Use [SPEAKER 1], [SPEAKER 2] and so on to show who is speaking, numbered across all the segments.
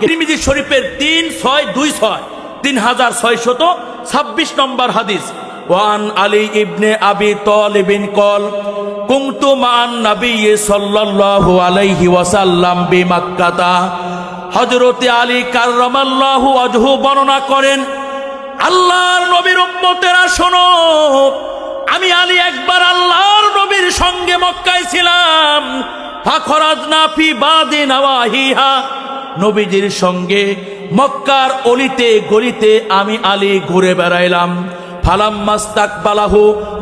[SPEAKER 1] তিরমিজি শরীফের 3626 নম্বর হাদিস। ওয়ান আলী ইবনে আবি তালিবিন কল কুনতু মান নবী সাল্লাল্লাহু আলাইহি ওয়াসাল্লাম বিমাক্কাতা। হযরত আলী কাররামাল্লাহু ওয়াজহু বর্ণনা করেন, আল্লাহর নবীর উম্মতেরা শোনো, আমি আলী একবার আল্লাহর নবীর সঙ্গে মক্কায় ছিলাম। ফাখরাজনা ফি বাদি নওয়াহিহা, নবীজির সঙ্গে মক্কার অলিতে গলিতে আমি আলী ঘুরে বেড়াইলাম।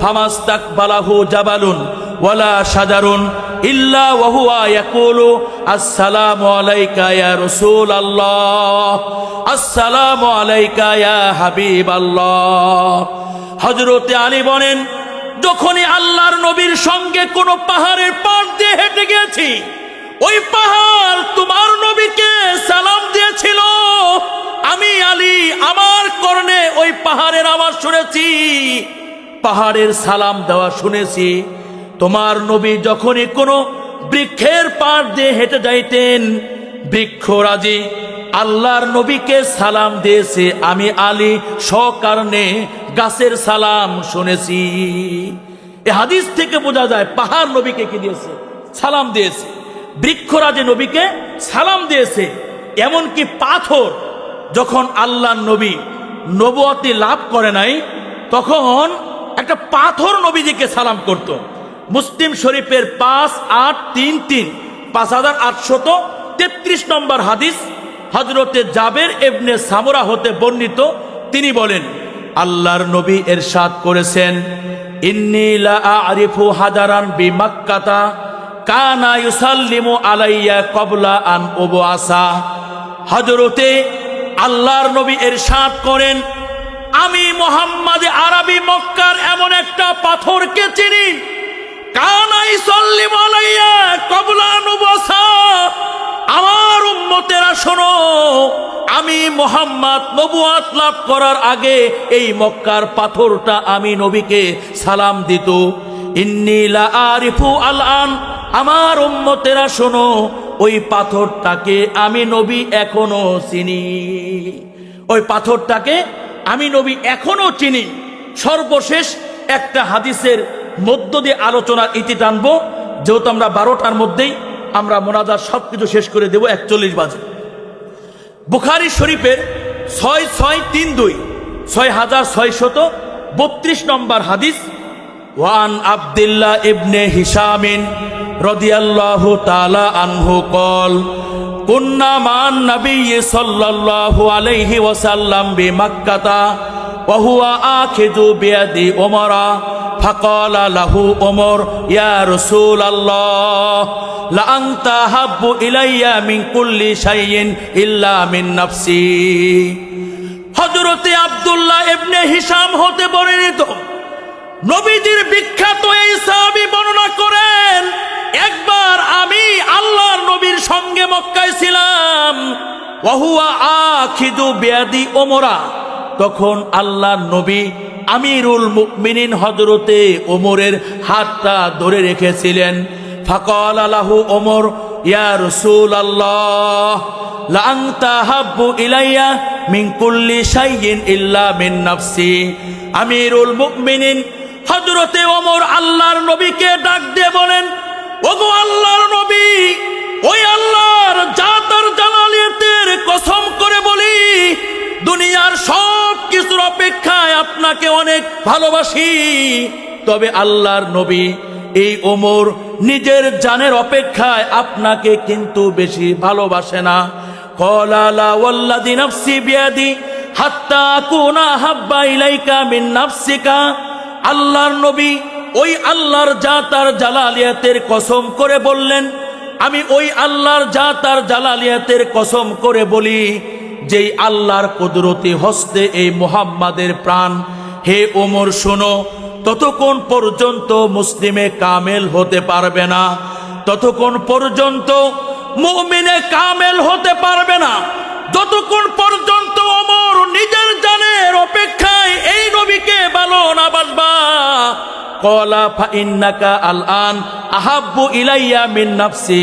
[SPEAKER 1] ফামাস্তাকবালাহু জাবালুন ওয়ালা শাজারুন ইল্লা ওয়া হুয়া ইয়াকুলু আসসালামু আলাইকা ইয়া রাসূলুল্লাহ, আসসালামু আলাইকা ইয়া হাবিবাল্লাহ। হযরত আলী বলেন, যখনই আল্লাহর নবীর সঙ্গে কোন পাহাড়ের পাড় দিয়ে হেঁটে গেছি, ওই পাহাড় তোমার নবীকে সালাম দিয়েছিল। আমি আলী আমার কর্ণে ওই পাহাড়ের আওয়াজ শুনেছি, পাহাড়ের সালাম দেওয়া শুনেছি। তোমার নবী যখনই কোনো বৃক্ষের পাড় দিয়ে হেঁটে যাইতেন, বৃক্ষরাজি আল্লাহর নবীকে সালাম দিয়েছে। আমি আলী সকারণে গাছের সালাম শুনেছি। এই হাদিস থেকে বোঝা যায় পাহাড় নবীকে কি দিয়েছে? সালাম দিয়েছে। বৃক্ষরাজি নবীকে সালাম দিয়েছে। এমনকি পাথর, যখন আল্লাহর নবী নবুয়তি লাভ করে নাই, তখন একটা পাথর নবীজিকে সালাম করত। মুসলিম শরীফের 5833 নম্বর হাদিস, হযরতে জাবের ইবনে সামুরা হতে বর্ণিত। তিনি বলেন, আল্লাহর নবী ইরশাদ করেছেন, ইন্নী লা আরিফু হাজারান বিমাক্কাতা কানা ইউসাল্লিমু আলাইয়া ক্বাবলা আন উবআসা। হযরতে আল্লাহর নবী ইরশাদ করেন, আমি মুহাম্মদ আরবি মক্কার এমন একটা পাথরকে চিনি, কানা ইউসাল্লিমু আলাইয়া ক্বাবলা আন উবআসা। আমার উম্মতেরা শোনো, আমি মুহাম্মদ নবুয়ত লাভ করার আগে এই মক্কার পাথরটা আমি নবীকে সালাম দিত। ইন্নী লা আরিফু আল-আন, আমার উম্মতেরা শোনো, ওই পাথরটাকে আমি নবী এখনো চিনি। ওই পাথরটাকে আমি নবী এখনো চিনি। সর্বশেষ একটা হাদিসের মধ্য দিয়ে আলোচনার ইতি টানবো, যেহেতু আমরা 12টার মধ্যেই আমরা মোনাজাত সবকিছু শেষ করে দেব, 41 বাজে। বুখারী শরীফের 6632 নম্বর হাদিস। ওয়ান আব্দুল্লাহ ইবনে হিশামিন রাদিয়াল্লাহু তাআলা আনহু কল কুন্না মান নবী সাল্লাল্লাহু আলাইহি ওয়াসাল্লাম বিমাক্কাতা ওয়া হুয়া আখিযু বিয়াদি উমরা ফাকালা লাহু উমর ইয়া রাসূলুল্লাহ লা আনতা হাব্বু ইলাইয়া মিন কুল্লি শাইইন ইল্লা মিন নাফসি। হযরতে আব্দুল্লাহ ইবনে হিশাম হতে বর্ণিত নবীজির বিখ্যাত এই সাহাবী বর্ণনা করেন, একবার আমি আল্লাহর নবীর সঙ্গে মক্কায় ছিলাম। ওয়া হুয়া আখিযু বিয়াদি উমরা, তখন আল্লাহর নবী আমিরুল মুমিনিন হযরতে ওমরের হাতটা ধরে রেখেছিলেন। ফাকালা লাহু ওমর ইয়া রাসূলুল্লাহ লা আনতা হাব্বু ইলাইয়া মিন কুল্লি শাইইন ইল্লা মিন নাফসি। আমিরুল মুমিনিন হযরতে ওমর আল্লাহর নবীকে ডাক দিয়ে বলেন, ওগো আল্লাহর নবী, ওই আল্লাহর জাত আর জালালিয়াতের কসম করে বলি, দুনিয়ার সব কিছুর অপেক্ষায় আপনাকে অনেক ভালোবাসি। তবে আল্লাহর নবী, এই ওমর নিজের জানের অপেক্ষায় আপনাকে কিন্তু বেশি ভালোবাসে না। ক্বালা লা ওয়াল্লাযী নাফসি বিয়াদি হাত্তা আকুনা হাব্বা ইলাইকা মিন নাফসিকা। আল্লাহর নবী ওই আল্লাহর জাত আর জালালিয়াতের কসম করে বললেন, আমি ওই আল্লাহর জাত আর জালালিয়াতের কসম করে বলি, যেই আল্লাহর কুদরতি হস্তে এই মুহাম্মাদের প্রাণ। হে ওমর শোনো, ততক্ষণ পর্যন্ত মুসলিমে কামেল হতে পারবে না, ততক্ষণ পর্যন্ত মুমিনে কামেল হতে পারবে না, যতক্ষণ পর্যন্ত ওমর নিজের জানের অপেক্ষায় এই নবীকে ভালো না বাসবা। ক্বালা ফা ইন্নাকা আল-আন আহাব্বু ইলাইয়া মিন নাফসি।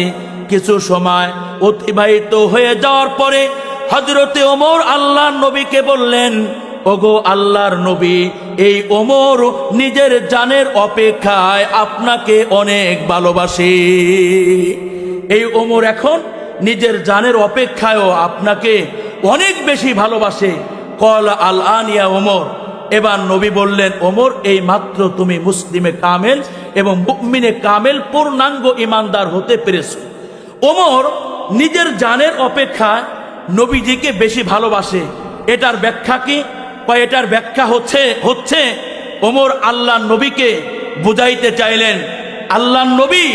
[SPEAKER 1] কিছু সময় অতিবাহিত হয়ে যাওয়ার পরে হযরতে ওমর আল্লাহর নবীকে বললেন, ওগো আল্লাহর নবী, এই ওমর নিজের জানের অপেক্ষায় আপনাকে অনেক ভালোবাসে। এই ওমর এখন নিজের জানের অপেক্ষায়ও আপনাকে অনেক বেশি ভালোবাসে। কল আল আনিয়া ওমর, এবার নবী বললেন, ওমর এই মাত্র তুমি মুসলিমে কামেল এবং মুমিনে কামেল পূর্ণাঙ্গ ইমানদার হতে পেরেছো। ওমর নিজের জানের অপেক্ষা নবীজিকে বেশি ভালোবাসে। এটার ব্যাখ্যা কি? এটার ব্যাখ্যা হচ্ছে ওমর আল্লাহ নবীকে বুঝাইতে চাইলেন, আল্লাহ নবী,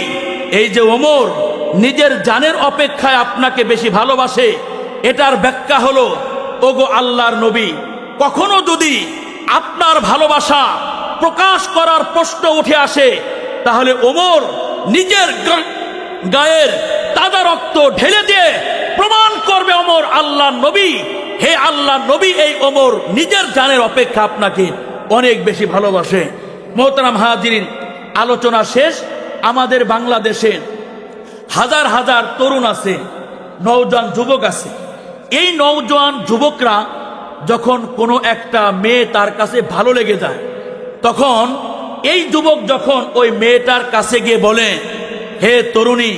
[SPEAKER 1] এই যে ওমর নিজের জানের অপেক্ষায় আপনাকে বেশি ভালোবাসে, এটার ব্যাখ্যা হলো, ওগো আল্লাহর নবী, কখনো যদি আপনার ভালোবাসা প্রকাশ করার প্রশ্ন উঠে আসে, তাহলে ওমর নিজের গায়ের তাজা রক্ত ঢেলে দিয়ে প্রমাণ করবে, ওমর আল্লাহর নবী, হে আল্লাহর নবী, এই ওমর নিজের জানের অপেক্ষা আপনাকে অনেক বেশি ভালোবাসে। মোহতারাম হাজিরিন, আলোচনা শেষ। আমাদের বাংলাদেশে হাজার হাজার তরুণ আছে, নওজোয়ান যুবক আছে। এই নওজোয়ান যুবকরা যখন কোনো একটা মেয়ে তার কাছে ভালো লেগে যায়, তখন এই যুবক যখন ওই মেয়েটার কাছে গিয়ে বলে, হে তরুণী,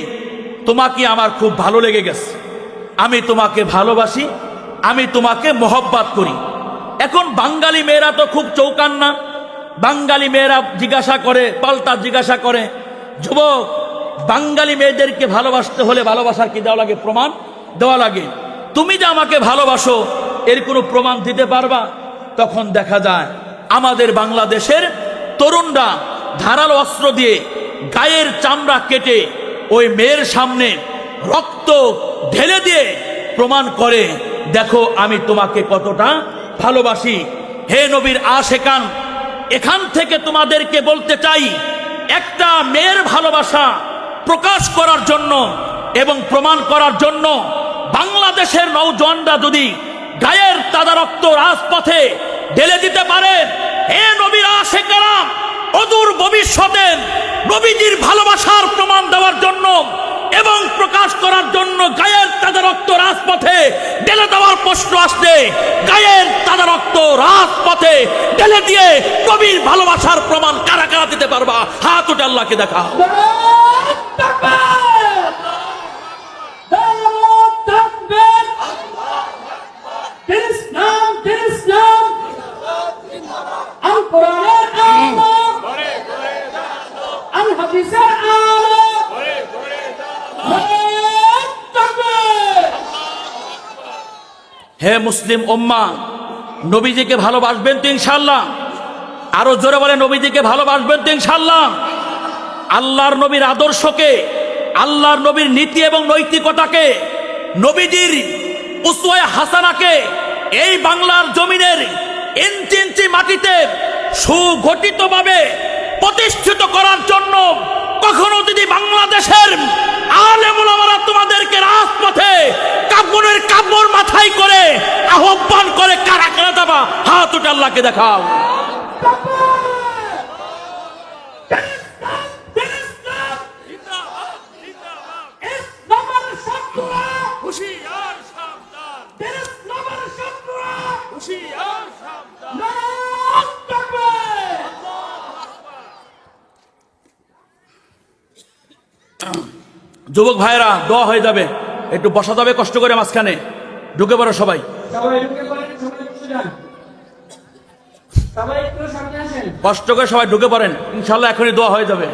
[SPEAKER 1] তোমাকে আমার খুব ভালো লেগে গেছে, আমি তোমাকে ভালোবাসি, আমি তোমাকে মহব্বত করি। এখন বাঙালি মেয়েরা তো খুব চৌকান্না। বাঙালি মেয়েরা জিজ্ঞাসা করে, পাল্টা জিজ্ঞাসা করে, যুবক, বাঙালি মেয়েদেরকে ভালোবাসতে হলে ভালোবাসার কি দেওয়া লাগে? প্রমাণ দেওয়া লাগে। তুমি যে আমাকে ভালোবাসো, এর কোনো প্রমাণ দিতে পারবা? তখন দেখা যায় আমাদের বাংলাদেশের তরুণরা ধারালো অস্ত্র দিয়ে গায়ের চামড়া কেটে ওই মেয়ের সামনে রক্ত ঢেলে দিয়ে প্রমাণ করে, দেখো আমি তোমাকে কতটা ভালোবাসি। হে নবীর আশেকান, এখান থেকে তোমাদেরকে বলতে চাই, একটা মেয়ের ভালোবাসা প্রকাশ করার জন্য এবং প্রমাণ করার জন্য বাংলাদেশের নওজোয়ানরা যদি গায়ের তাজা রক্ত রাজপথে ঢেলে দিতে পারে, হে নবীর আশেকারা, অদূর ভবিষ্যতে নবীজির ভালোবাসার প্রমাণ দেওয়ার জন্য এবং প্রকাশ করার জন্য গায়ের তাজা রক্ত রাজপথে ঢেলে দেওয়ার প্রশ্ন আসলে, গায়ের তাজা রক্ত রাজপথে ঢেলে দিয়ে নবীর ভালোবাসার প্রমাণ কারা কারা দিতে পারবা? হাত উঠে আল্লাহকে দেখা। হে মুসলিম উম্মাহ, নবীজিকে ভালোবাসবেন তো ইনশাআল্লাহ? আরো জোরে বলে, নবীজিকে ভালোবাসবেন তো ইনশাআল্লাহ? আল্লাহর নবীর আদর্শকে, আল্লাহর নবীর নীতি এবং নৈতিকতাকে, নবীজির উসওয়ায়ে হাসানাকে এই বাংলার জমিনের ইঞ্চি ইঞ্চি মাটিতে সুগঠিতভাবে প্রতিষ্ঠিত করার জন্য কখনো যদি বাংলাদেশের আলেম ওলামারা তোমাদেরকে রাজপথে কাপড়ের কাপড় মাথায় করে আহ্বান করে, কারা কারা যাবা? হাত উঠে আল্লাহকে দেখাও। যুবক ভাইরা, দোয়া হয়ে যাবে, একটু বসা যাবে কষ্ট করে, মাঝখানে ঢুকে পড়ো সবাই, কষ্ট করে সবাই ঢুকে পড়েন, ইনশাল্লাহ এখনই দোয়া হয়ে যাবে।